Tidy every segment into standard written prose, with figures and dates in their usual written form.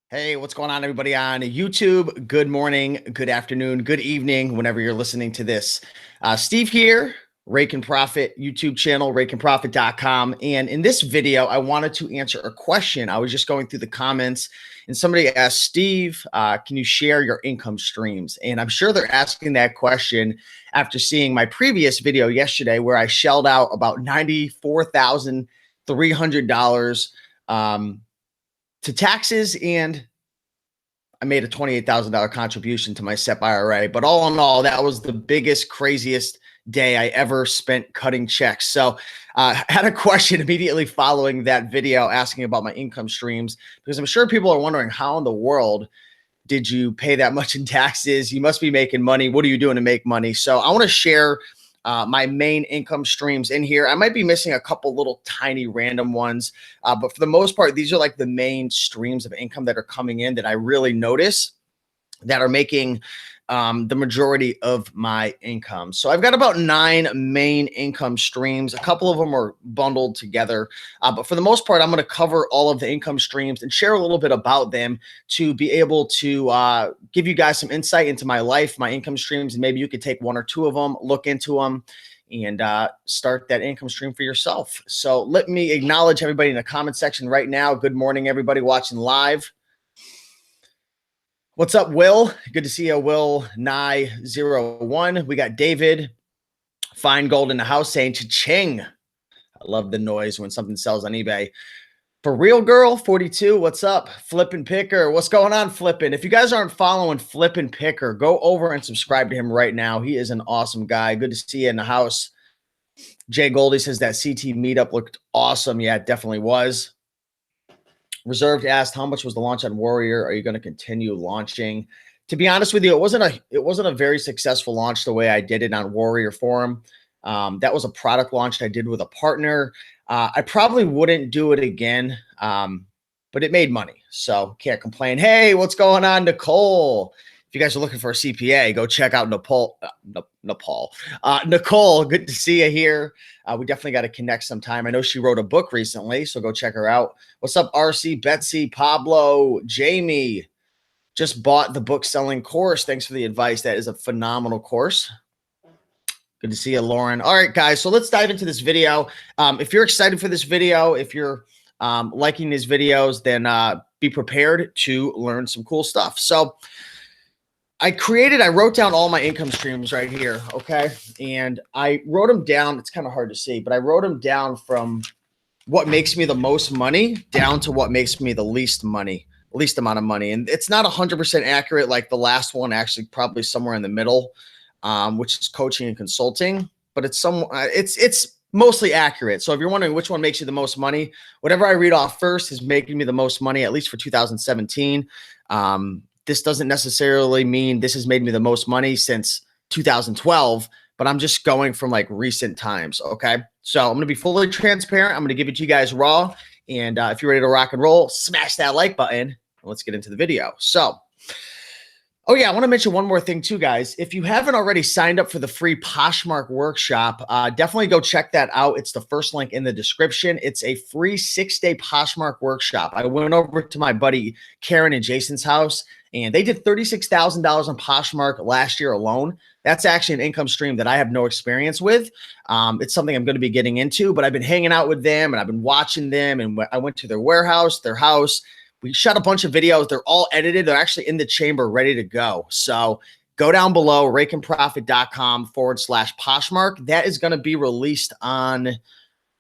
Hey, what's going on, everybody on YouTube? Good morning, good afternoon, good evening, whenever you're listening to this. Steve here, Raiken Profit YouTube channel, RaikenProfit.com. And in this video, I wanted to answer a question. I was just going through the comments and somebody asked, Steve, can you share your income streams? And I'm sure they're asking that question after seeing my previous video yesterday where I shelled out about $94,300 to taxes, and I made a $28,000 contribution to my SEP IRA. But all in all, that was the biggest, craziest day I ever spent cutting checks. So I had a question immediately following that video asking about my income streams, because I'm sure people are wondering, how in the world did you pay that much in taxes? You must be making money. What are you doing to make money? So I want to share my main income streams in here. I might be missing a couple little tiny random ones, but for the most part, these are like the main streams of income that are coming in that I really notice that are making the majority of my income. So I've got about 9 main income streams. A couple of them are bundled together, but for the most part, I'm going to cover all of the income streams and share a little bit about them to be able to give you guys some insight into my life, my income streams, and maybe you could take 1 or 2 of them, look into them, and start that income stream for yourself. So let me acknowledge everybody in the comment section right now. Good morning, everybody watching live. What's up, Will? Good to see you, Will Nye01. We got David Feingold in the house saying cha-ching. I love the noise when something sells on eBay. For Real Girl 42, what's up? Flippin' Picker, what's going on, Flippin'? If you guys aren't following Flippin' Picker, go over and subscribe to him right now. He is an awesome guy. Good to see you in the house. Jay Goldie says that CT meetup looked awesome. Yeah, it definitely was. Reserved asked, how much was the launch on Warrior? Are you going to continue launching? To be honest with you, it wasn't a very successful launch the way I did it on Warrior Forum. That was a product launch I did with a partner. I probably wouldn't do it again, but it made money, so can't complain. Hey, what's going on, Nicole? If you guys are looking for a CPA, go check out Nicole. Nicole, good to see you here. We definitely got to connect sometime. I know she wrote a book recently, so go check her out. What's up, RC, Betsy, Pablo, Jamie? Just bought the book selling course. Thanks for the advice. That is a phenomenal course. Good to see you, Lauren. All right, guys, so let's dive into this video. If you're excited for this video, if you're liking these videos, then be prepared to learn some cool stuff. So I wrote down all my income streams right here, okay? And I wrote them down. It's kind of hard to see, but I wrote them down from what makes me the most money down to what makes me the least amount of money. And it's not 100% accurate like the last one, actually probably somewhere in the middle, which is coaching and consulting, but it's mostly accurate. So if you're wondering which one makes you the most money, whatever I read off first is making me the most money, at least for 2017. This doesn't necessarily mean this has made me the most money since 2012, but I'm just going from like recent times. Okay. So I'm going to be fully transparent. I'm going to give it to you guys raw. And if you're ready to rock and roll, smash that like button. Let's get into the video. So, oh yeah, I want to mention one more thing too, guys. If you haven't already signed up for the free Poshmark Workshop, definitely go check that out. It's the first link in the description. It's a free 6-day Poshmark Workshop. I went over to my buddy Karen and Jason's house, and they did $36,000 on Poshmark last year alone. That's actually an income stream that I have no experience with. It's something I'm going to be getting into, but I've been hanging out with them and I've been watching them, and I went to their warehouse, their house. We shot a bunch of videos. They're all edited. They're actually in the chamber ready to go. So go down below, RaikenProfit.com/Poshmark. That is going to be released on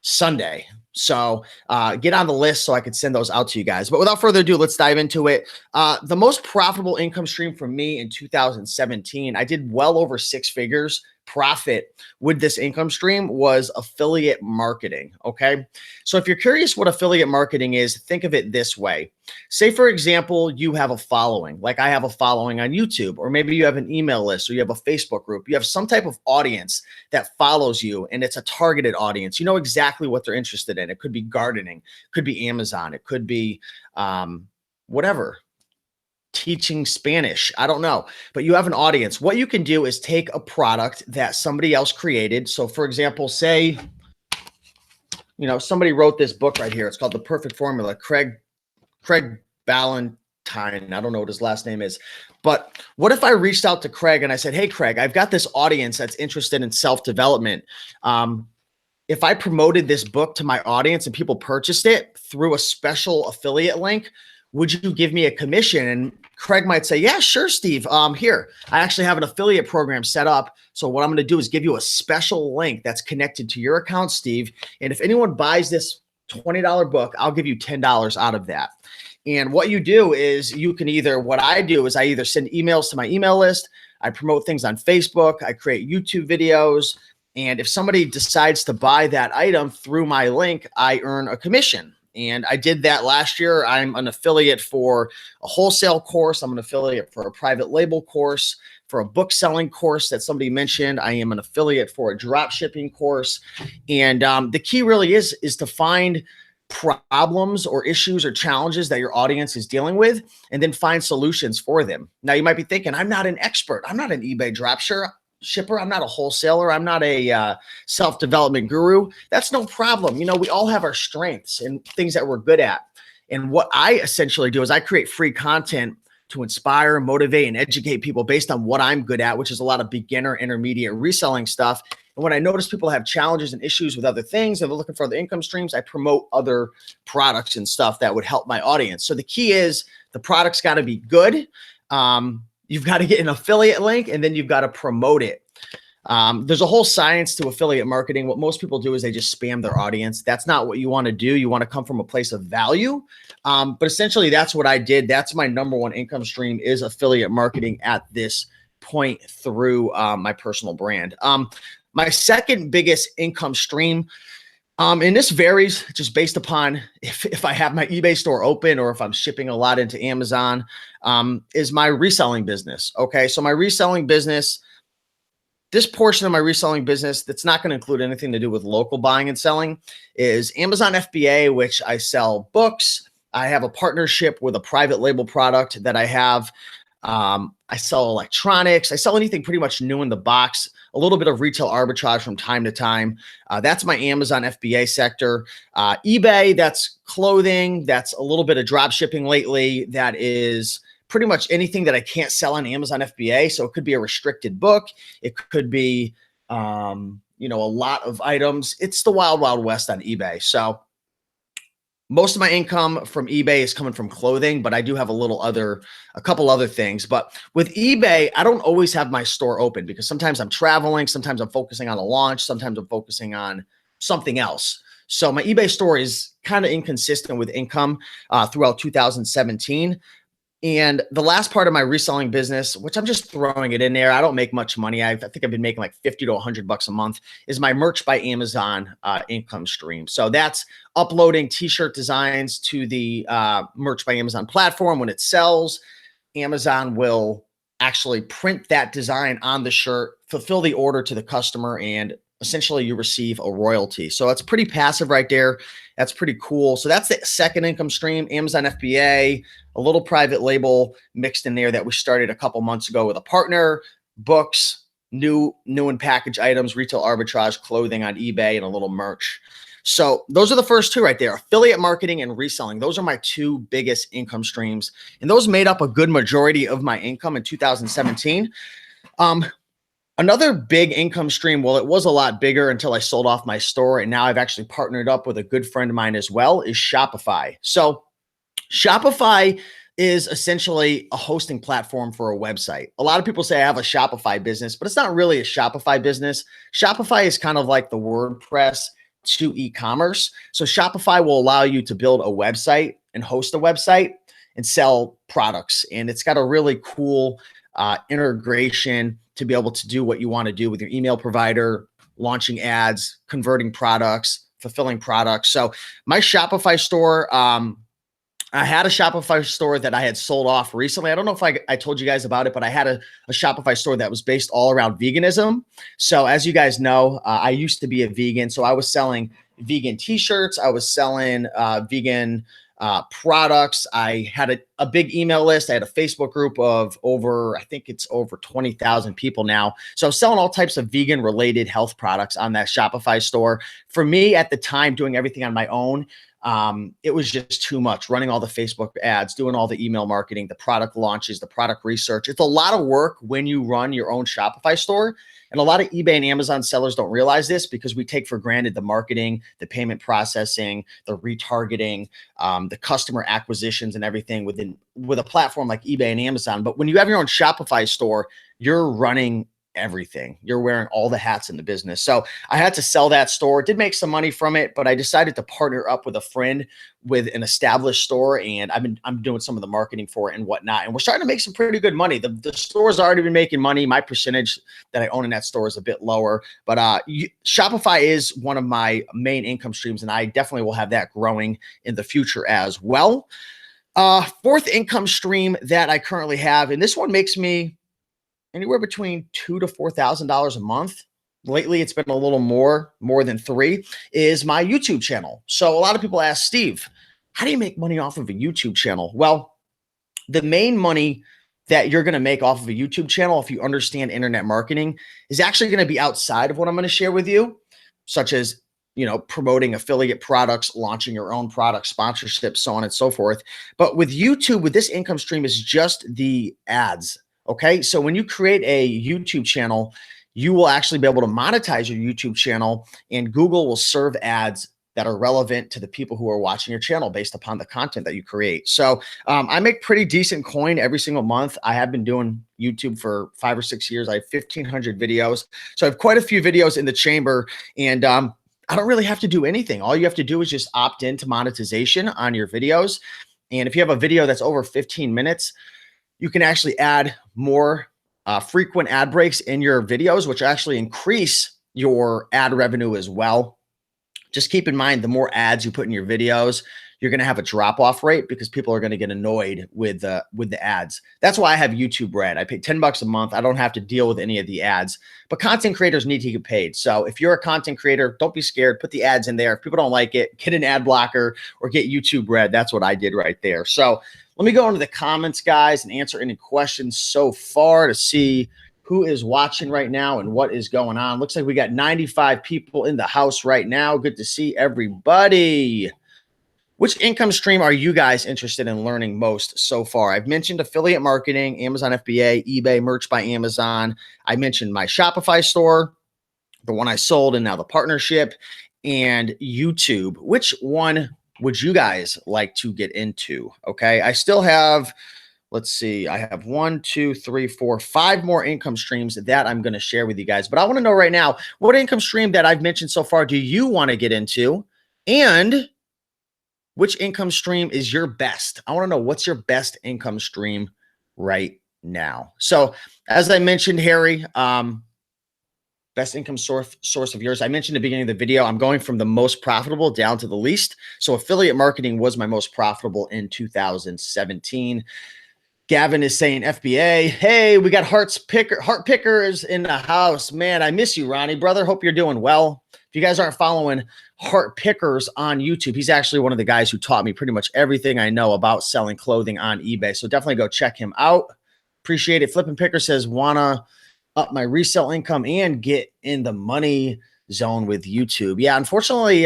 Sunday. So get on the list so I could send those out to you guys. But without further ado, let's dive into it. The most profitable income stream for me in 2017, I did well over 6 figures profit with this income stream, was affiliate marketing. Okay. So if you're curious what affiliate marketing is, think of it this way. Say, for example, you have a following, like I have a following on YouTube, or maybe you have an email list, or you have a Facebook group. You have some type of audience that follows you, and it's a targeted audience. You know exactly what they're interested in. It could be gardening, could be Amazon, it could be whatever. Teaching Spanish. I don't know, but you have an audience. What you can do is take a product that somebody else created. So for example, say, somebody wrote this book right here. It's called The Perfect Formula. Craig Ballantyne Valentine. I don't know what his last name is. But what if I reached out to Craig and I said, hey, Craig, I've got this audience that's interested in self-development. If I promoted this book to my audience and people purchased it through a special affiliate link, would you give me a commission? And Craig might say, yeah, sure, Steve. Here, I actually have an affiliate program set up. So what I'm going to do is give you a special link that's connected to your account, Steve. And if anyone buys this $20 book, I'll give you $10 out of that. And what you do is you can either, what I do is I either send emails to my email list, I promote things on Facebook, I create YouTube videos. And if somebody decides to buy that item through my link, I earn a commission. And I did that last year. I'm an affiliate for a wholesale course. I'm an affiliate for a private label course, for a book selling course that somebody mentioned. I am an affiliate for a drop shipping course. And the key really is to find problems or issues or challenges that your audience is dealing with, and then find solutions for them. Now, you might be thinking, I'm not an expert. I'm not an eBay drop shipper. I'm not a wholesaler. I'm not a self-development guru. That's no problem. We all have our strengths and things that we're good at. And what I essentially do is I create free content to inspire, motivate, and educate people based on what I'm good at, which is a lot of beginner, intermediate reselling stuff. And when I notice people have challenges and issues with other things, and they're looking for other income streams, I promote other products and stuff that would help my audience. So the key is the product's got to be good. You've got to get an affiliate link, and then you've got to promote it. There's a whole science to affiliate marketing. What most people do is they just spam their audience. That's not what you want to do. You want to come from a place of value. But essentially, that's what I did. That's my number one income stream, is affiliate marketing at this point through my personal brand. My second biggest income stream, and this varies just based upon if I have my eBay store open or if I'm shipping a lot into Amazon, is my reselling business. Okay, so my reselling business, this portion of my reselling business that's not going to include anything to do with local buying and selling, is Amazon FBA, which I sell books. I have a partnership with a private label product that I have. I sell electronics. I sell anything pretty much new in the box, a little bit of retail arbitrage from time to time. That's my Amazon FBA sector. eBay, that's clothing. That's a little bit of drop shipping lately. That is pretty much anything that I can't sell on Amazon FBA. So it could be a restricted book. It could be, a lot of items. It's the wild, wild west on eBay. So most of my income from eBay is coming from clothing, but I do have a couple other things. But with eBay, I don't always have my store open because sometimes I'm traveling, sometimes I'm focusing on a launch, sometimes I'm focusing on something else. So my eBay store is kind of inconsistent with income throughout 2017. And the last part of my reselling business, which I'm just throwing it in there, I don't make much money. I think I've been making like 50 to 100 bucks a month, is my Merch by Amazon income stream. So that's uploading t-shirt designs to the Merch by Amazon platform. When it sells, Amazon will actually print that design on the shirt, fulfill the order to the customer, and essentially you receive a royalty. So it's pretty passive right there. That's pretty cool. So that's the second income stream, Amazon FBA, a little private label mixed in there that we started a couple months ago with a partner, books, new and packaged items, retail arbitrage, clothing on eBay, and a little merch. So those are the first two right there, affiliate marketing and reselling. Those are my two biggest income streams. And those made up a good majority of my income in 2017. Another big income stream, well, it was a lot bigger until I sold off my store, and now I've actually partnered up with a good friend of mine as well, is Shopify. So Shopify is essentially a hosting platform for a website. A lot of people say I have a Shopify business, but it's not really a Shopify business. Shopify is kind of like the WordPress to e-commerce. So Shopify will allow you to build a website and host a website and sell products. And it's got a really cool integration to be able to do what you want to do with your email provider, launching ads, converting products, fulfilling products. So my Shopify store, I had a Shopify store that I had sold off recently. I don't know if I told you guys about it, but I had a Shopify store that was based all around veganism. So as you guys know, I used to be a vegan. So I was selling vegan t-shirts. I was selling vegan products. I had a big email list. I had a Facebook group of I think it's over 20,000 people now. So I was selling all types of vegan related health products on that Shopify store. For me at the time, doing everything on my own, It was just too much running all the Facebook ads, doing all the email marketing, the product launches, the product research. It's a lot of work when you run your own Shopify store. And a lot of eBay and Amazon sellers don't realize this because we take for granted the marketing, the payment processing, the retargeting, the customer acquisitions and everything with a platform like eBay and Amazon. But when you have your own Shopify store, you're running everything. You're wearing all the hats in the business. So I had to sell that store. Did make some money from it, but I decided to partner up with a friend with an established store, and I'm doing some of the marketing for it and whatnot. And we're starting to make some pretty good money. The store's already been making money. My percentage that I own in that store is a bit lower, but Shopify is one of my main income streams, and I definitely will have that growing in the future as well. Fourth income stream that I currently have, and this one makes me anywhere between $2,000 to $4,000 a month. Lately, it's been a little more than $3,000, is my YouTube channel. So a lot of people ask, Steve, how do you make money off of a YouTube channel? Well, the main money that you're going to make off of a YouTube channel, if you understand internet marketing, is actually going to be outside of what I'm going to share with you, such as, promoting affiliate products, launching your own product, sponsorships, so on and so forth. But with YouTube, with this income stream, is just the ads. Okay, so when you create a YouTube channel, you will actually be able to monetize your YouTube channel, and Google will serve ads that are relevant to the people who are watching your channel based upon the content that you create. So I make pretty decent coin every single month. I have been doing YouTube for 5 or 6 years. I have 1,500 videos. So I have quite a few videos in the chamber, and I don't really have to do anything. All you have to do is just opt into monetization on your videos. And if you have a video that's over 15 minutes, you can actually add more frequent ad breaks in your videos, which actually increase your ad revenue as well. Just keep in mind, the more ads you put in your videos, you're going to have a drop-off rate because people are going to get annoyed with the ads. That's why I have YouTube Red. I pay $10 a month. I don't have to deal with any of the ads, but content creators need to get paid. So if you're a content creator, don't be scared. Put the ads in there. If people don't like it, get an ad blocker or get YouTube Red. That's what I did right there. So let me go into the comments, guys, and answer any questions so far to see who is watching right now and what is going on. Looks like we got 95 people in the house right now. Good to see everybody. Which income stream are you guys interested in learning most so far? I've mentioned affiliate marketing, Amazon FBA, eBay, Merch by Amazon. I mentioned my Shopify store, the one I sold, and now the partnership, and YouTube. Which one would you guys like to get into? Okay, I still have, let's see, I have 1, 2, 3, 4, 5 more income streams that I'm going to share with you guys. But I want to know right now, what income stream that I've mentioned so far do you want to get into? And which income stream is your best? I want to know, what's your best income stream right now? So as I mentioned, Harry, best income source of yours. I mentioned at the beginning of the video, I'm going from the most profitable down to the least. So affiliate marketing was my most profitable in 2017. Gavin is saying FBA. Hey, we got heart pickers in the house. Man, I miss you, Ronnie, brother. Hope you're doing well. If you guys aren't following Heart Pickers on YouTube, he's actually one of the guys who taught me pretty much everything I know about selling clothing on eBay. So definitely go check him out. Appreciate it. Flippin' Picker says, wanna up my resale income and get in the money zone with YouTube. Yeah, unfortunately,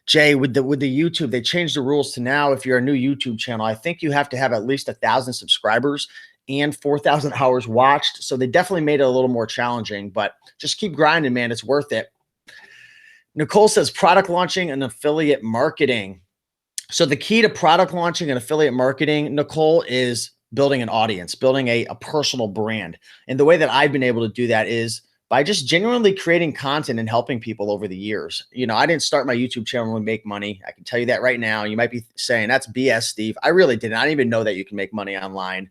Jay, with the YouTube, they changed the rules to now, if you're a new YouTube channel, I think you have to have at least 1,000 subscribers and 4,000 hours watched. So they definitely made it a little more challenging, but just keep grinding, man. It's worth it. Nicole says product launching and affiliate marketing. So the key to product launching and affiliate marketing, Nicole, is building an audience, building a personal brand. And the way that I've been able to do that is by just genuinely creating content and helping people over the years. I didn't start my YouTube channel to make money. I can tell you that right now. You might be saying, that's BS, Steve. I really didn't. I didn't even know that you can make money online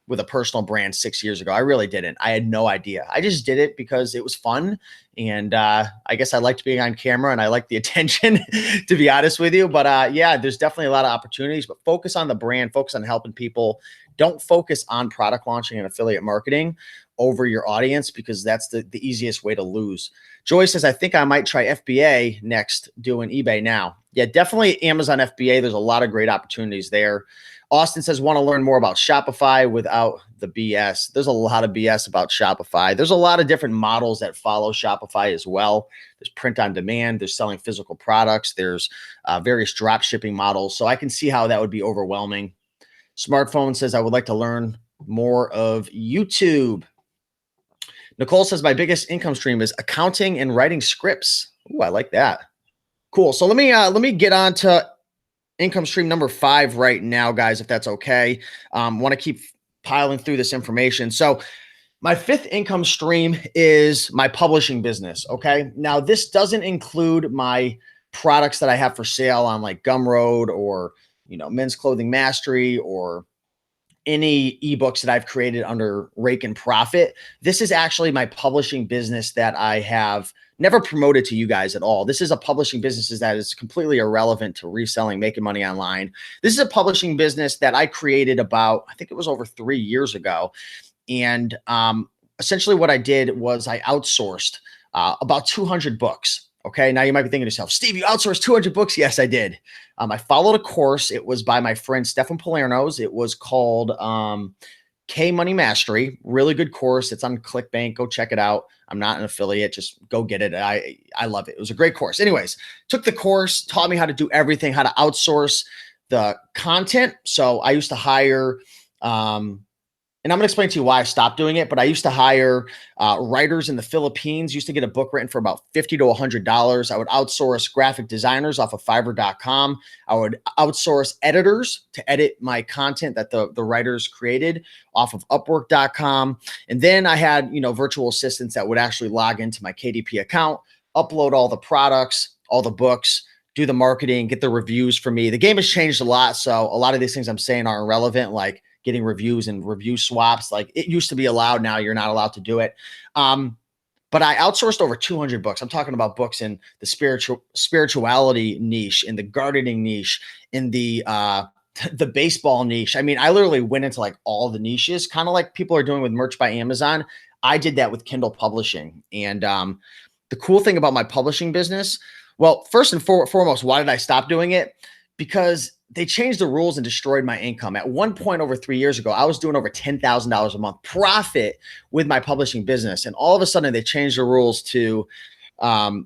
with a personal brand 6 years ago. I really didn't. I had no idea. I just did it because it was fun. And I guess I liked being on camera and I liked the attention, to be honest with you. But yeah, there's definitely a lot of opportunities, but focus on the brand, focus on helping people. Don't focus on product launching and affiliate marketing. over your audience because that's the easiest way to lose. Joy says, I think I might try FBA next, doing eBay now. Yeah, definitely Amazon FBA. There's a lot of great opportunities there. Austin says, want to learn more about Shopify without the BS. There's a lot of BS about Shopify. There's a lot of different models that follow Shopify as well. There's print on demand. There's selling physical products. There's various drop shipping models. So I can see how that would be overwhelming. Smartphone says, I would like to learn more of YouTube. Nicole says, my biggest income stream is accounting and writing scripts. Ooh, I like that. Cool. So let me get on to income stream number 5 right now, guys, if that's okay. Want to keep piling through this information. So my 5th income stream is my publishing business. Okay. Now this doesn't include my products that I have for sale on like Gumroad or, Men's Clothing Mastery or any ebooks that I've created under Raiken Profit. This is actually my publishing business that I have never promoted to you guys at all. This is a publishing business that is completely irrelevant to reselling, making money online. This is a publishing business that I created about, I think it was over 3 years ago. And essentially what I did was I outsourced about 200 books. Okay. Now you might be thinking to yourself, Steve, you outsourced 200 books. Yes, I did. I followed a course. It was by my friend, Stefan Palerno's. It was called K Money Mastery. Really good course. It's on ClickBank. Go check it out. I'm not an affiliate. Just go get it. I love it. It was a great course. Anyways, took the course, taught me how to do everything, how to outsource the content. So I used to hire, and I'm going to explain to you why I stopped doing it, but I used to hire writers in the Philippines, used to get a book written for about $50 to $100. I would outsource graphic designers off of Fiverr.com. I would outsource editors to edit my content that the writers created off of Upwork.com. And then I had, virtual assistants that would actually log into my KDP account, upload all the products, all the books, do the marketing, get the reviews for me. The game has changed a lot. So a lot of these things I'm saying are irrelevant, like getting reviews and review swaps. Like it used to be allowed. Now you're not allowed to do it. But I outsourced over 200 books. I'm talking about books in the spirituality niche, in the gardening niche, in the baseball niche. I mean, I literally went into like all the niches, kind of like people are doing with merch by Amazon. I did that with Kindle publishing. And the cool thing about my publishing business, well, first and foremost, why did I stop doing it? Because they changed the rules and destroyed my income. At one point over 3 years ago, I was doing over $10,000 a month profit with my publishing business. And all of a sudden they changed the rules to,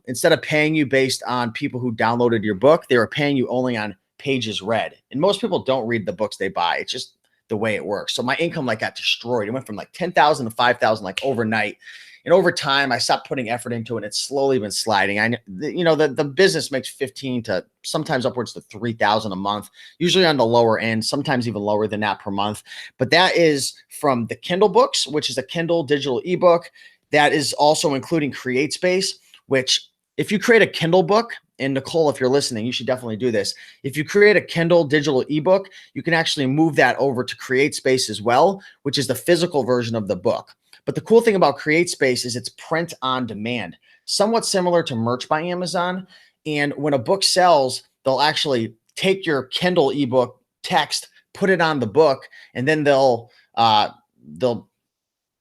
instead of paying you based on people who downloaded your book, they were paying you only on pages read. And most people don't read the books they buy. It's just the way it works. So my income like got destroyed. It went from like 10,000 to 5,000 like overnight. And over time, I stopped putting effort into it. And it's slowly been sliding. The business makes 15 to sometimes upwards to 3,000 a month, usually on the lower end, sometimes even lower than that per month. But that is from the Kindle books, which is a Kindle digital ebook. That is also including CreateSpace, which if you create a Kindle book, and Nicole, if you're listening, you should definitely do this. If you create a Kindle digital ebook, you can actually move that over to CreateSpace as well, which is the physical version of the book. But the cool thing about CreateSpace is it's print on demand, somewhat similar to Merch by Amazon. And when a book sells, they'll actually take your Kindle ebook text, put it on the book, and then they'll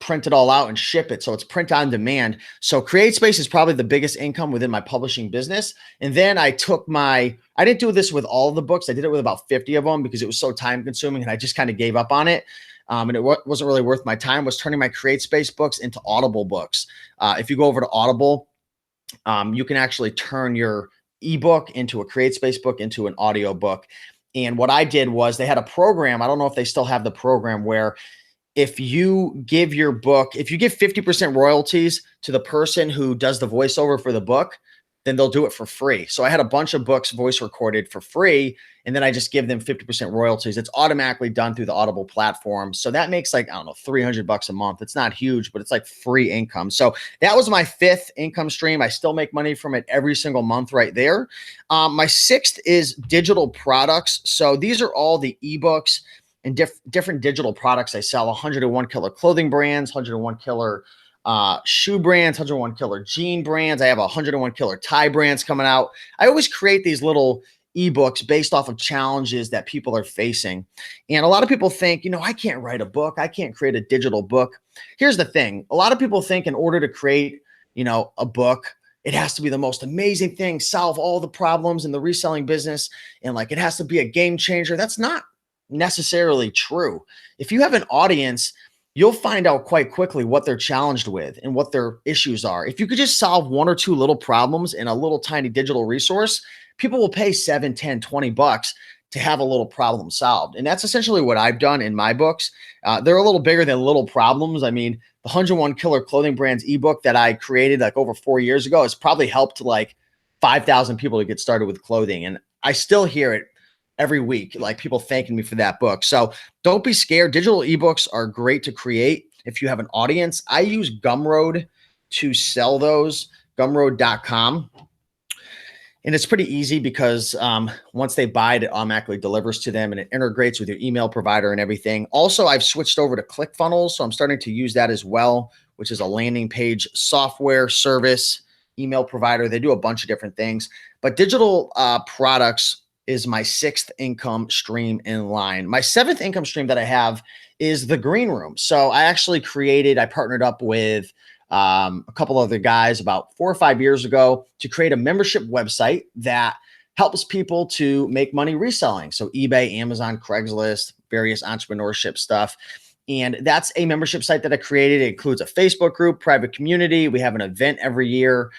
print it all out and ship it. So it's print on demand. So CreateSpace is probably the biggest income within my publishing business. And then I didn't do this with all of the books. I did it with about 50 of them because it was so time consuming and I just kind of gave up on it. And it wasn't really worth my time, was turning my CreateSpace books into Audible books. If you go over to Audible, you can actually turn your ebook into a CreateSpace book into an audio book. And what I did was they had a program. I don't know if they still have the program where if you give 50% royalties to the person who does the voiceover for the book, then they'll do it for free. So I had a bunch of books voice recorded for free, and then I just give them 50% royalties. It's automatically done through the Audible platform. So that makes like, I don't know, $300 a month. It's not huge, but it's like free income. So that was my 5th income stream. I still make money from it every single month right there. My 6th is digital products. So these are all the ebooks and different digital products I sell. 101 killer clothing brands, 101 killer shoe brands, 101 killer jean brands. I have 101 killer tie brands coming out. I always create these little ebooks based off of challenges that people are facing. And a lot of people think, I can't write a book. I can't create a digital book. Here's the thing. A lot of people think in order to create, a book, it has to be the most amazing thing, solve all the problems in the reselling business. And like, it has to be a game changer. That's not necessarily true. If you have an audience, you'll find out quite quickly what they're challenged with and what their issues are. If you could just solve one or two little problems in a little tiny digital resource, people will pay 7, 10, 20 bucks to have a little problem solved. And that's essentially what I've done in my books. They're a little bigger than little problems. I mean, the 101 Killer Clothing Brands ebook that I created like over 4 years ago has probably helped like 5,000 people to get started with clothing. And I still hear it every week, like people thanking me for that book. So don't be scared. Digital ebooks are great to create if you have an audience. I use Gumroad to sell those, gumroad.com. And it's pretty easy because once they buy it, it automatically delivers to them and it integrates with your email provider and everything. Also, I've switched over to ClickFunnels, so I'm starting to use that as well, which is a landing page software service, email provider. They do a bunch of different things. But digital products is my 6th income stream in line. My 7th income stream that I have is the green room. So I partnered up with a couple other guys about 4 or 5 years ago to create a membership website that helps people to make money reselling. So eBay, Amazon, Craigslist, various entrepreneurship stuff. And that's a membership site that I created. It includes a Facebook group, private community. We have an event every year.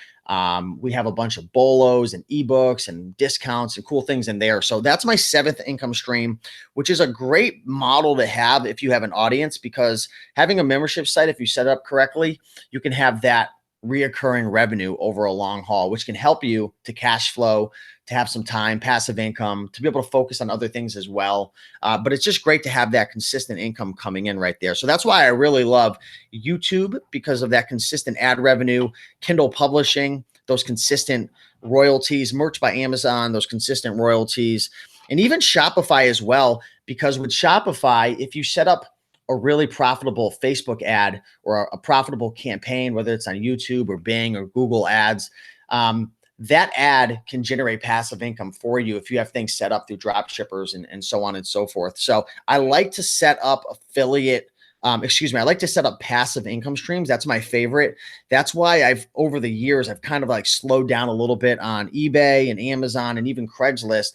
We have a bunch of bolos and ebooks and discounts and cool things in there. So that's my 7th income stream, which is a great model to have if you have an audience, because having a membership site, if you set it up correctly, you can have that reoccurring revenue over a long haul, which can help you to cash flow, to have some time, passive income, to be able to focus on other things as well. But it's just great to have that consistent income coming in right there. So that's why I really love YouTube, because of that consistent ad revenue, Kindle publishing, those consistent royalties, merch by Amazon, those consistent royalties, and even Shopify as well. Because with Shopify, if you set up a really profitable Facebook ad or a profitable campaign, whether it's on YouTube or Bing or Google ads, that ad can generate passive income for you if you have things set up through drop shippers and so on and so forth. So I like to set up I like to set up passive income streams. That's my favorite. That's why over the years, I've kind of like slowed down a little bit on eBay and Amazon and even Craigslist,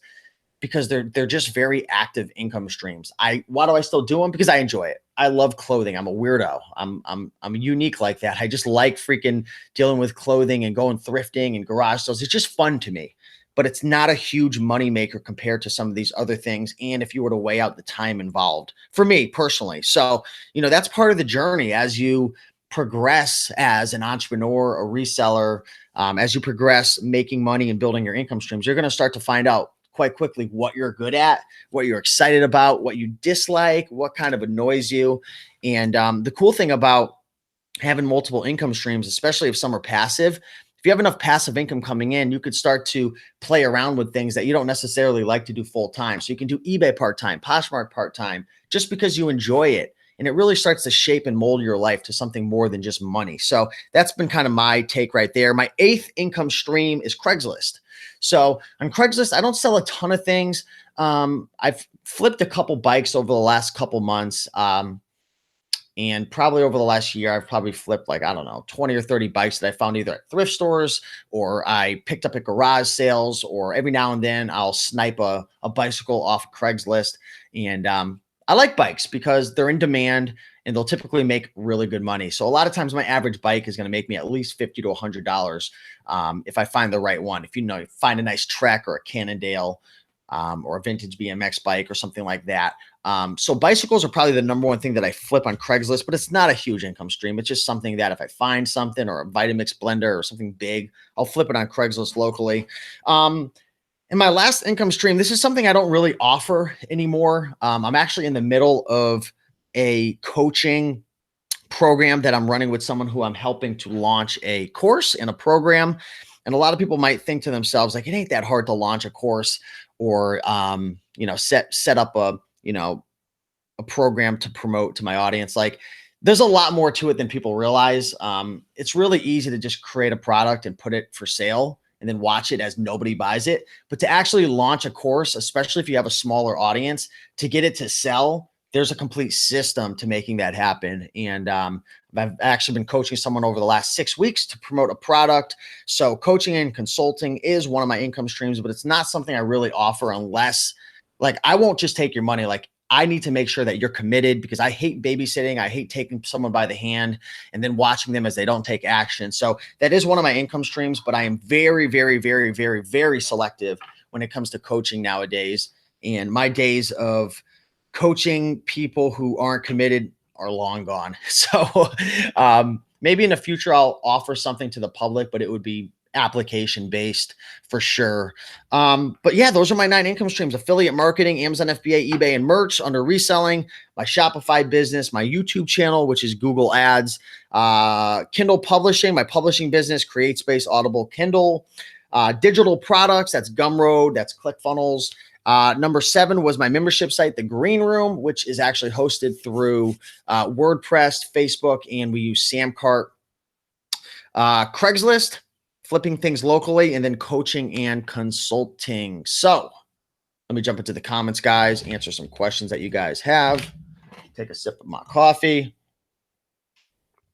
because they're just very active income streams. Why do I still do them? Because I enjoy it. I love clothing. I'm a weirdo. I'm unique like that. I just like freaking dealing with clothing and going thrifting and garage sales. It's just fun to me, but it's not a huge moneymaker compared to some of these other things. And if you were to weigh out the time involved for me personally. So, that's part of the journey as you progress as an entrepreneur, a reseller, as you progress making money and building your income streams, you're going to start to find out quite quickly what you're good at, what you're excited about, what you dislike, what kind of annoys you. And the cool thing about having multiple income streams, especially if some are passive, if you have enough passive income coming in, you could start to play around with things that you don't necessarily like to do full time. So you can do eBay part-time, Poshmark part-time, just because you enjoy it. And it really starts to shape and mold your life to something more than just money. So that's been kind of my take right there. My 8th income stream is Craigslist. So on Craigslist, I don't sell a ton of things. I've flipped a couple bikes over the last couple months. And probably over the last year, I've probably flipped 20 or 30 bikes that I found either at thrift stores or I picked up at garage sales, or every now and then I'll snipe a bicycle off Craigslist. And I like bikes because they're in demand and they'll typically make really good money. So a lot of times my average bike is going to make me at least $50 to $100 if I find the right one. If you find a nice Trek or a Cannondale or a vintage BMX bike or something like that. So bicycles are probably the number one thing that I flip on Craigslist, but it's not a huge income stream. It's just something that if I find something or a Vitamix blender or something big, I'll flip it on Craigslist locally. And my last income stream, this is something I don't really offer anymore. I'm actually in the middle of a coaching program that I'm running with someone who I'm helping to launch a course and a program. And a lot of people might think to themselves, like, it ain't that hard to launch a course or, set up a program to promote to my audience. Like, there's a lot more to it than people realize. It's really easy to just create a product and put it for sale and then watch it as nobody buys it. But to actually launch a course, especially if you have a smaller audience, to get it to sell, there's a complete system to making that happen. And I've actually been coaching someone over the last 6 weeks to promote a product. So coaching and consulting is one of my income streams, but it's not something I really offer unless, like, I won't just take your money. Like, I need to make sure that you're committed, because I hate babysitting. I hate taking someone by the hand and then watching them as they don't take action. So that is one of my income streams, but I am very, very, very, very, very selective when it comes to coaching nowadays. And my days of coaching people who aren't committed are long gone. So maybe in the future, I'll offer something to the public, but it would be application based for sure. But yeah, those are my 9 income streams: affiliate marketing, Amazon FBA, eBay, and merch under reselling, my Shopify business, my YouTube channel, which is Google Ads, Kindle publishing, my publishing business, CreateSpace, Audible, Kindle, digital products, that's Gumroad, that's ClickFunnels. Number 7 was my membership site, The Green Room, which is actually hosted through WordPress, Facebook, and we use Samcart. Craigslist, flipping things locally, and then coaching and consulting. So let me jump into the comments, guys, answer some questions that you guys have. Take a sip of my coffee.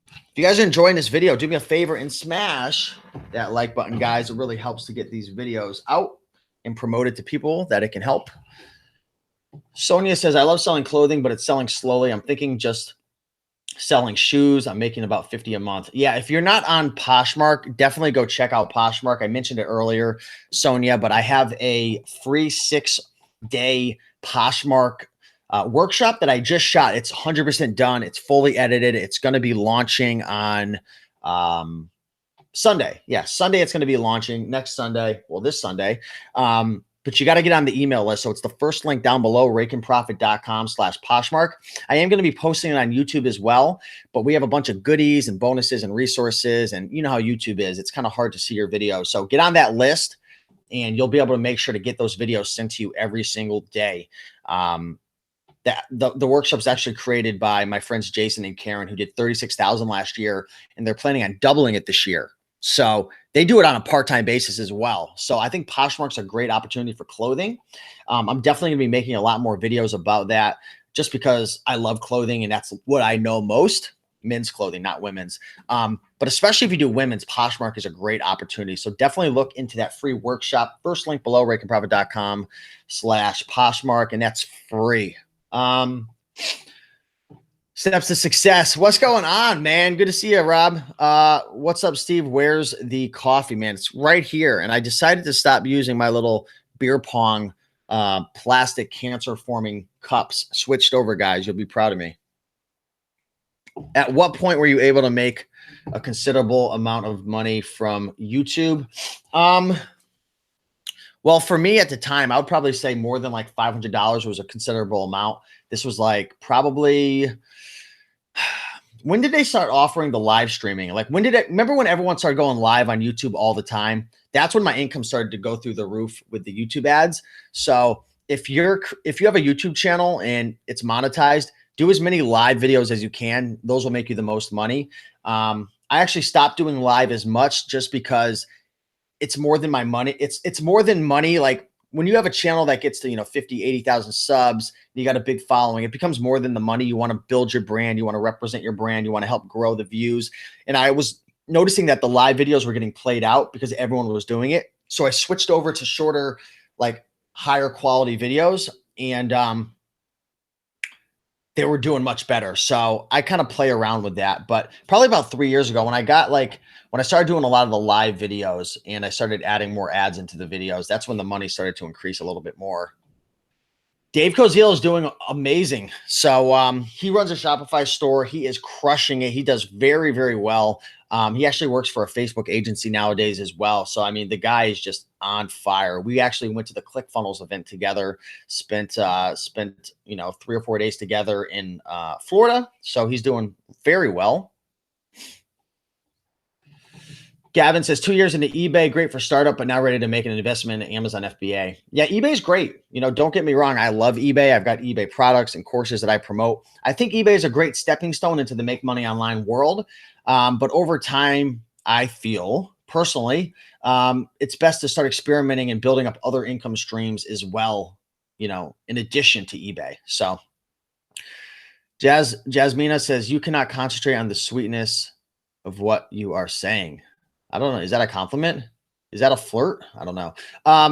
If you guys are enjoying this video, do me a favor and smash that like button, guys. It really helps to get these videos out and promote it to people that it can help. Sonia says, I love selling clothing, but it's selling slowly. I'm thinking just selling shoes. I'm making about 50 a month. Yeah, if you're not on Poshmark, definitely go check out Poshmark. I mentioned it earlier, Sonia, but I have a free 6-day Poshmark workshop that I just shot. It's 100% done. It's fully edited. It's going to be launching on Sunday. Yeah, Sunday it's going to be launching, next Sunday. Well, this Sunday. But you got to get on the email list. So it's the first link down below, RaikenProfit.com/Poshmark. I am going to be posting it on YouTube as well, but we have a bunch of goodies and bonuses and resources. And you know how YouTube is. It's kind of hard to see your videos. So get on that list and you'll be able to make sure to get those videos sent to you every single day. The workshop's actually created by my friends Jason and Karen, who did 36,000 last year, and they're planning on doubling it this year. So they do it on a part-time basis as well. So I think Poshmark's a great opportunity for clothing. I'm definitely gonna be making a lot more videos about that, just because I love clothing and that's what I know most. Men's clothing, not women's. But especially if you do women's, Poshmark is a great opportunity. So definitely look into that free workshop. First link below, RaikenProfit.com/Poshmark, and that's free. Steps to success. What's going on, man? Good to see you, Rob. What's up, Steve? Where's the coffee, man? It's right here. And I decided to stop using my little beer pong plastic cancer-forming cups. Switched over, guys. You'll be proud of me. At what point were you able to make a considerable amount of money from YouTube? Well, for me at the time, I would probably say more than like $500 was a considerable amount. This was like probably, when did they start offering the live streaming? Like remember when everyone started going live on YouTube all the time? That's when my income started to go through the roof with the YouTube ads. So if you have a YouTube channel and it's monetized, do as many live videos as you can. Those will make you the most money. I actually stopped doing live as much just because it's more than my money. It's more than money. Like when you have a channel that gets to, 50, 80,000 subs, you got a big following, it becomes more than the money. You want to build your brand. You want to represent your brand. You want to help grow the views. And I was noticing that the live videos were getting played out because everyone was doing it. So I switched over to shorter, like higher quality videos, and they were doing much better. So I kind of play around with that. But probably about 3 years ago, when I started doing a lot of the live videos and I started adding more ads into the videos, that's when the money started to increase a little bit more. Dave Koziel is doing amazing. So he runs a Shopify store. He is crushing it. He does very, very well. He actually works for a Facebook agency nowadays as well. So, I mean, the guy is just on fire. We actually went to the ClickFunnels event together, spent 3 or 4 days together in Florida. So he's doing very well. Gavin says 2 years into eBay, great for startup, but now ready to make an investment in Amazon FBA. Yeah, eBay is great. Don't get me wrong. I love eBay. I've got eBay products and courses that I promote. I think eBay is a great stepping stone into the make money online world. But over time, I feel personally, it's best to start experimenting and building up other income streams as well, in addition to eBay. So Jasmina says, you cannot concentrate on the sweetness of what you are saying. I don't know. Is that a compliment? Is that a flirt? I don't know.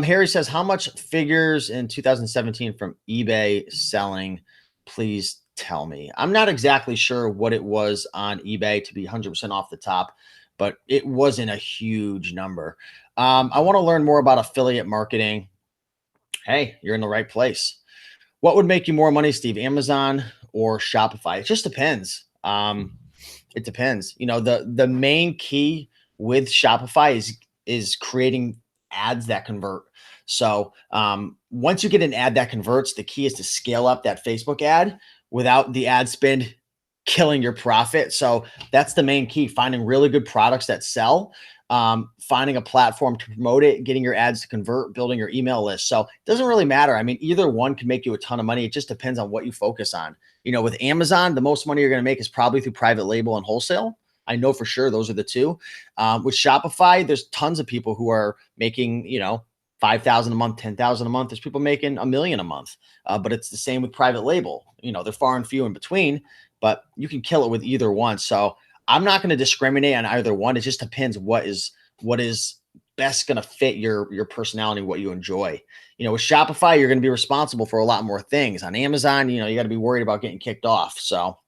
Harry says, how much figures in 2017 from eBay selling? Please tell me. I'm not exactly sure what it was on eBay, to be 100% off the top, but it wasn't a huge number. I want to learn more about affiliate marketing. Hey, you're in the right place. What would make you more money, Steve? Amazon or Shopify? It just depends. It depends. The main key with Shopify is creating ads that convert. So once you get an ad that converts, the key is to scale up that Facebook ad without the ad spend killing your profit. So that's the main key, finding really good products that sell, finding a platform to promote it, getting your ads to convert, building your email list. So it doesn't really matter. I mean, either one can make you a ton of money. It just depends on what you focus on. With Amazon, the most money you're going to make is probably through private label and wholesale. I know for sure those are the two. With Shopify, there's tons of people who are making, $5,000 a month, $10,000 a month. There's people making $1 million a month. But it's the same with private label. They're far and few in between, but you can kill it with either one. So I'm not going to discriminate on either one. It just depends what is best going to fit your personality, what you enjoy. With Shopify, you're going to be responsible for a lot more things. On Amazon, you got to be worried about getting kicked off. So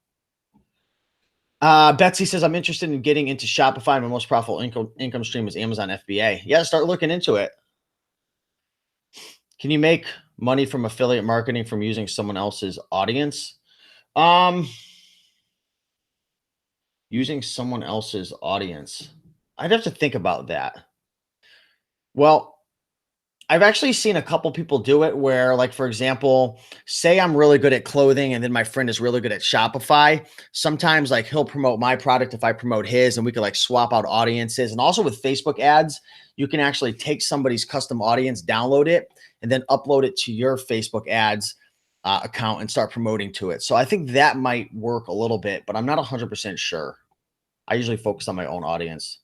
Betsy says, I'm interested in getting into Shopify. My most profitable income stream is Amazon FBA. Yeah, start looking into it. Can you make money from affiliate marketing from using someone else's audience? Using someone else's audience. I'd have to think about that. Well, I've actually seen a couple people do it where, like, for example, say I'm really good at clothing and then my friend is really good at Shopify. Sometimes like he'll promote my product if I promote his, and we could like swap out audiences. And also with Facebook ads, you can actually take somebody's custom audience, download it, and then upload it to your Facebook ads account and start promoting to it. So I think that might work a little bit, but I'm not 100% sure. I usually focus on my own audience.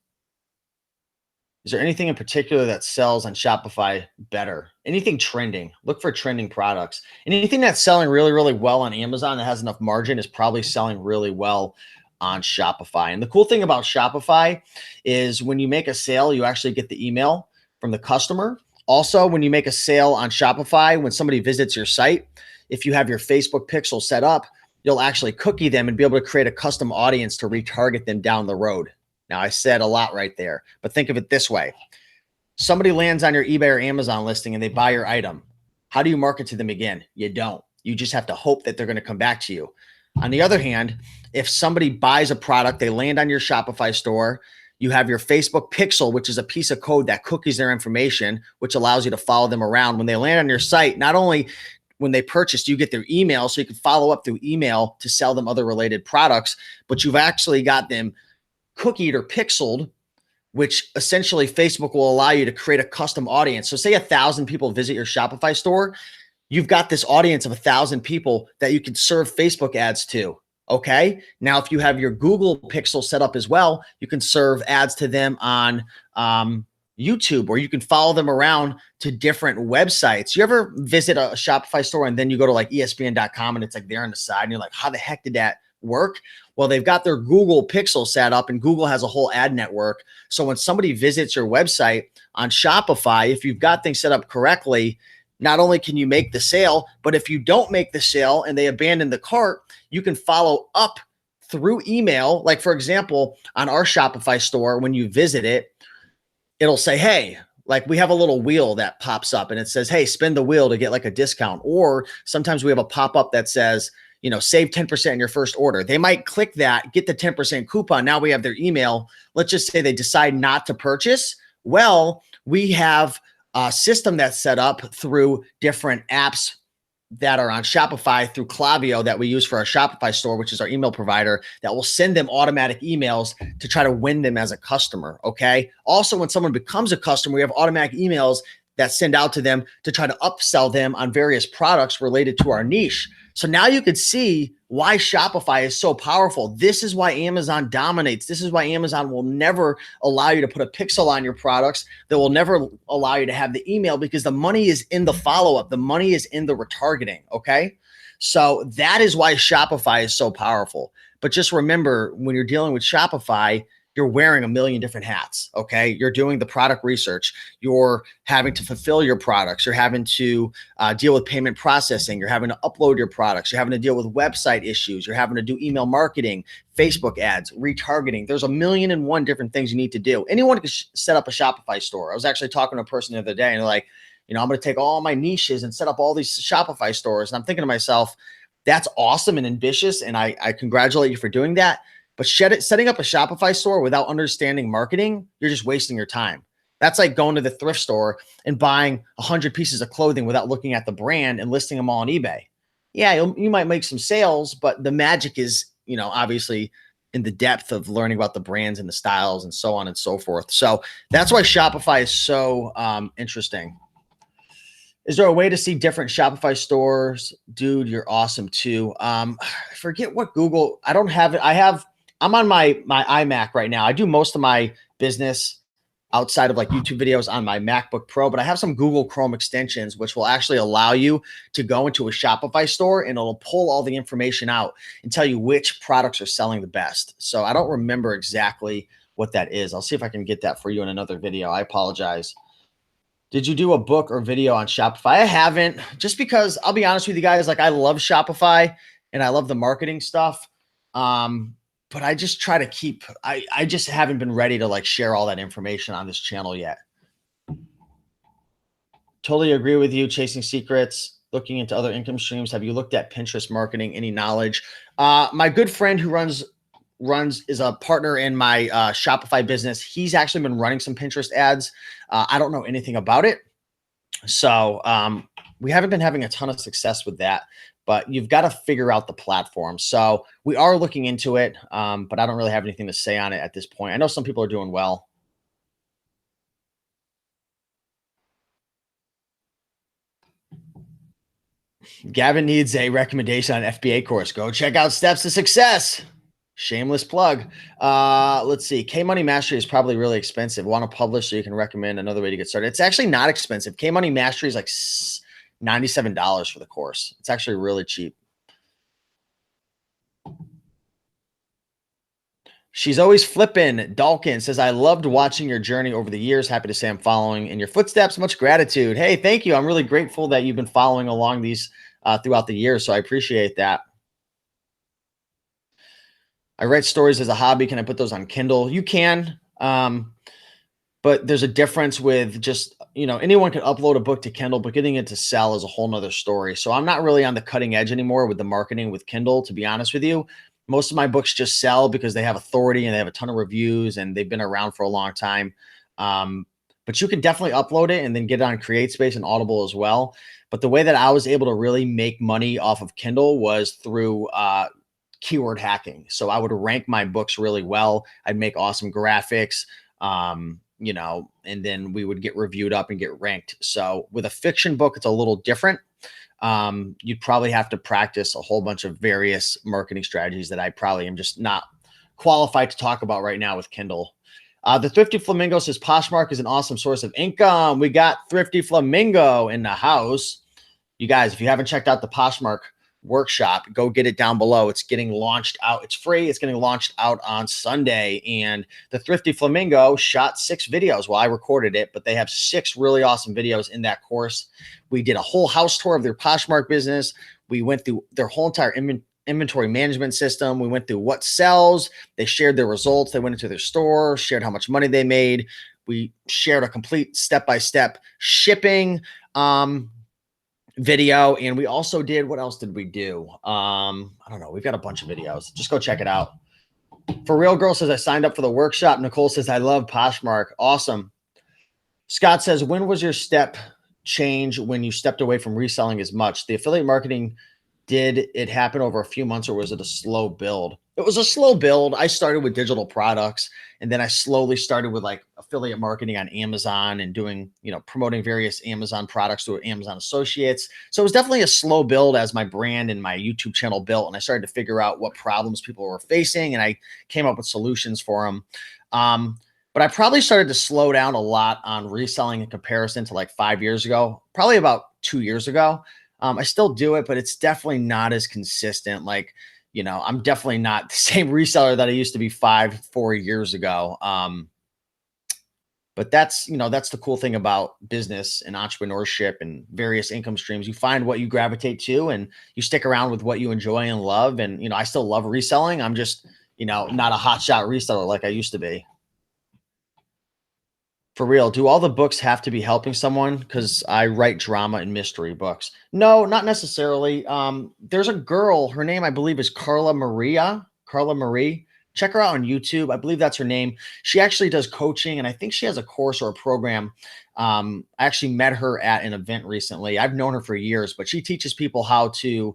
Is there anything in particular that sells on Shopify better? Anything trending? Look for trending products. Anything that's selling really, really well on Amazon that has enough margin is probably selling really well on Shopify. And the cool thing about Shopify is when you make a sale, you actually get the email from the customer. Also, when you make a sale on Shopify, when somebody visits your site, if you have your Facebook pixel set up, you'll actually cookie them and be able to create a custom audience to retarget them down the road. Now, I said a lot right there, but think of it this way. Somebody lands on your eBay or Amazon listing and they buy your item. How do you market to them again? You don't. You just have to hope that they're going to come back to you. On the other hand, if somebody buys a product, they land on your Shopify store, you have your Facebook pixel, which is a piece of code that cookies their information, which allows you to follow them around. When they land on your site, not only when they purchase, you get their email, so you can follow up through email to sell them other related products, but you've actually got them cookied or pixeled, which essentially Facebook will allow you to create a custom audience. So say 1,000 people visit your Shopify store. You've got this audience of 1,000 people that you can serve Facebook ads to. Okay. Now, if you have your Google pixel set up as well, you can serve ads to them on YouTube, or you can follow them around to different websites. You ever visit a Shopify store and then you go to like ESPN.com and it's like there on the side and you're like, how the heck did that work? Well, they've got their Google pixel set up, and Google has a whole ad network. So when somebody visits your website on Shopify, if you've got things set up correctly, not only can you make the sale, but if you don't make the sale and they abandon the cart, you can follow up through email. Like, for example, on our Shopify store, when you visit it, it'll say, hey, like we have a little wheel that pops up and it says, hey, spin the wheel to get like a discount. Or sometimes we have a pop-up that says, save 10% in your first order. They might click that, get the 10% coupon. Now we have their email. Let's just say they decide not to purchase. Well, we have a system that's set up through different apps that are on Shopify through Klaviyo that we use for our Shopify store, which is our email provider, that will send them automatic emails to try to win them as a customer. Okay. Also, when someone becomes a customer, we have automatic emails that send out to them to try to upsell them on various products related to our niche. So now you could see why Shopify is so powerful. This is why Amazon dominates. This is why Amazon will never allow you to put a pixel on your products. They will never allow you to have the email, because the money is in the follow-up. The money is in the retargeting, okay? So that is why Shopify is so powerful. But just remember, when you're dealing with Shopify, you're wearing a million different hats, okay? You're doing the product research. You're having to fulfill your products. You're having to deal with payment processing. You're having to upload your products. You're having to deal with website issues. You're having to do email marketing, Facebook ads, retargeting. There's a million and one different things you need to do. Anyone can set up a Shopify store. I was actually talking to a person the other day, and they're like, I'm going to take all my niches and set up all these Shopify stores. And I'm thinking to myself, that's awesome and ambitious, and I congratulate you for doing that. But setting up a Shopify store without understanding marketing, you're just wasting your time. That's like going to the thrift store and buying 100 pieces of clothing without looking at the brand and listing them all on eBay. Yeah, you might make some sales, but the magic is, obviously in the depth of learning about the brands and the styles and so on and so forth. So that's why Shopify is so interesting. Is there a way to see different Shopify stores? Dude, you're awesome too. I forget what Google, I don't have it. I'm on my iMac right now. I do most of my business outside of like YouTube videos on my MacBook Pro, but I have some Google Chrome extensions, which will actually allow you to go into a Shopify store and it'll pull all the information out and tell you which products are selling the best. So I don't remember exactly what that is. I'll see if I can get that for you in another video. I apologize. Did you do a book or video on Shopify? I haven't, just because I'll be honest with you guys, like I love Shopify and I love the marketing stuff. But I just try to keep, I just haven't been ready to like share all that information on this channel yet. Totally agree with you. Chasing secrets, looking into other income streams. Have you looked at Pinterest marketing? Any knowledge? My good friend who runs is a partner in my Shopify business. He's actually been running some Pinterest ads. I don't know anything about it. So we haven't been having a ton of success with that, but you've got to figure out the platform. So we are looking into it, but I don't really have anything to say on it at this point. I know some people are doing well. Gavin needs a recommendation on FBA course. Go check out Steps to Success. Shameless plug. Let's see. K-Money Mastery is probably really expensive. Want to publish so you can recommend another way to get started. It's actually not expensive. K-Money Mastery is like $97 for the course. It's actually really cheap. She's always flipping. Dalkin says, I loved watching your journey over the years. Happy to say I'm following in your footsteps. Much gratitude. Hey, thank you. I'm really grateful that you've been following along these throughout the years. So I appreciate that. I write stories as a hobby. Can I put those on Kindle? You can, but there's a difference with just, anyone can upload a book to Kindle, but getting it to sell is a whole nother story. So I'm not really on the cutting edge anymore with the marketing with Kindle, to be honest with you. Most of my books just sell because they have authority and they have a ton of reviews and they've been around for a long time. But you can definitely upload it and then get it on CreateSpace and Audible as well. But the way that I was able to really make money off of Kindle was through keyword hacking. So I would rank my books really well. I'd make awesome graphics, and then we would get reviewed up and get ranked. So with a fiction book, it's a little different. You'd probably have to practice a whole bunch of various marketing strategies that I probably am just not qualified to talk about right now with Kindle. The Thrifty Flamingo says Poshmark is an awesome source of income. We got Thrifty Flamingo in the house. You guys, if you haven't checked out the Poshmark Workshop, go get it down below. It's getting launched out. It's free. It's getting launched out on Sunday. And the Thrifty Flamingo shot 6 videos. Well, I recorded it, but they have 6 really awesome videos in that course. We did a whole house tour of their Poshmark business. We went through their whole entire inventory management system. We went through what sells. They shared their results. They went into their store, shared how much money they made. We shared a complete step-by-step shipping video. And we also did, what else did we do? I don't know. We've got a bunch of videos. Just go check it out. For Real Girl says, I signed up for the workshop. Nicole says, I love Poshmark. Awesome. Scott says, when was your step change when you stepped away from reselling as much? The affiliate marketing, did it happen over a few months or was it a slow build? It was a slow build. I started with digital products, and then I slowly started with like affiliate marketing on Amazon and doing, promoting various Amazon products through Amazon associates. So it was definitely a slow build as my brand and my YouTube channel built. And I started to figure out what problems people were facing, and I came up with solutions for them. But I probably started to slow down a lot on reselling in comparison to like 5 years ago, probably about 2 years ago. I still do it, but it's definitely not as consistent. Like, I'm definitely not the same reseller that I used to be 4 years ago. But that's the cool thing about business and entrepreneurship and various income streams. You find what you gravitate to, and you stick around with what you enjoy and love. And, I still love reselling. I'm just, not a hotshot reseller like I used to be. For real, do all the books have to be helping someone? Because I write drama and mystery books. No, not necessarily. There's a girl, her name I believe is Carla Marie. Check her out on YouTube. I believe that's her name. She actually does coaching, and I think she has a course or a program. I actually met her at an event recently. I've known her for years, but she teaches people how to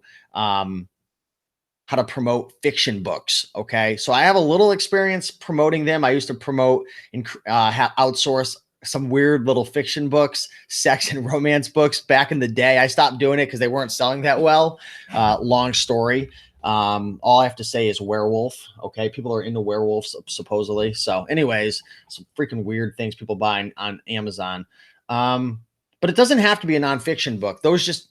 promote fiction books. Okay. So I have a little experience promoting them. I used to promote and outsource some weird little fiction books, sex and romance books back in the day. I stopped doing it because they weren't selling that well. Long story. All I have to say is werewolf. Okay. People are into werewolves supposedly. So anyways, some freaking weird things people buy on Amazon. But it doesn't have to be a nonfiction book. Those just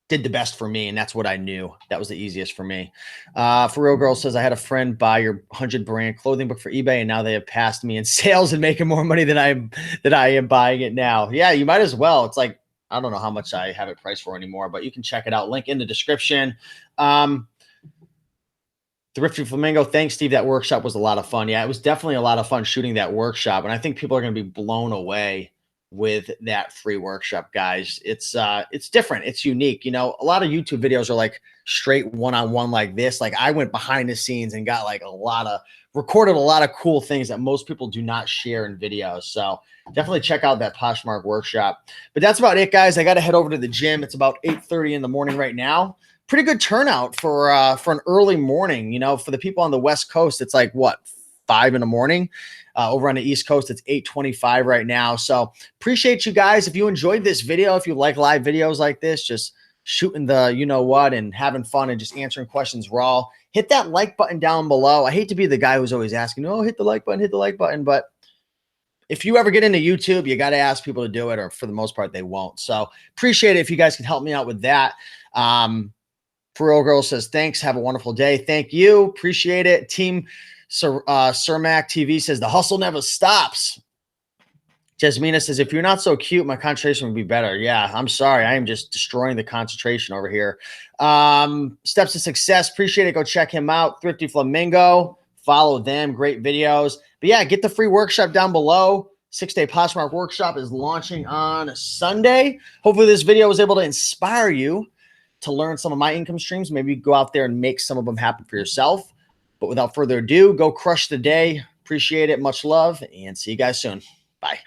did the best for me, and that's what I knew. That was the easiest for me. For Real Girl says, I had a friend buy your 100 brand clothing book for eBay, and now they have passed me in sales and making more money than I am buying it now. Yeah, you might as well. It's like, I don't know how much I have it priced for anymore, but you can check it out. Link in the description. Thrifty Flamingo, thanks, Steve. That workshop was a lot of fun. Yeah, it was definitely a lot of fun shooting that workshop, and I think people are going to be blown away with that free workshop, guys. It's different. It's unique. A lot of YouTube videos are like straight one-on-one like this. Like I went behind the scenes and got like recorded a lot of cool things that most people do not share in videos. So definitely check out that Poshmark workshop. But that's about it, guys. I got to head over to the gym. It's about 8:30 in the morning right now. Pretty good turnout for an early morning. For the people on the West Coast, it's like what, 5 in the morning. Over on the East Coast, it's 8:25 right now. So appreciate you guys. If you enjoyed this video, if you like live videos like this, just shooting the what and having fun and just answering questions raw, hit that like button down below. I hate to be the guy who's always asking, oh, hit the like button. But if you ever get into YouTube, you got to ask people to do it, or for the most part, they won't. So appreciate it if you guys can help me out with that. For Real Girl says, thanks. Have a wonderful day. Thank you. Appreciate it. Team Cermac TV says, the hustle never stops. Jasmina says, if you're not so cute, my concentration would be better. Yeah, I'm sorry. I am just destroying the concentration over here. Steps to Success. Appreciate it. Go check him out. Thrifty Flamingo. Follow them. Great videos. But yeah, get the free workshop down below. 6-day Poshmark Workshop is launching on Sunday. Hopefully this video was able to inspire you to learn some of my income streams. Maybe go out there and make some of them happen for yourself. But without further ado, go crush the day. Appreciate it. Much love, and see you guys soon. Bye.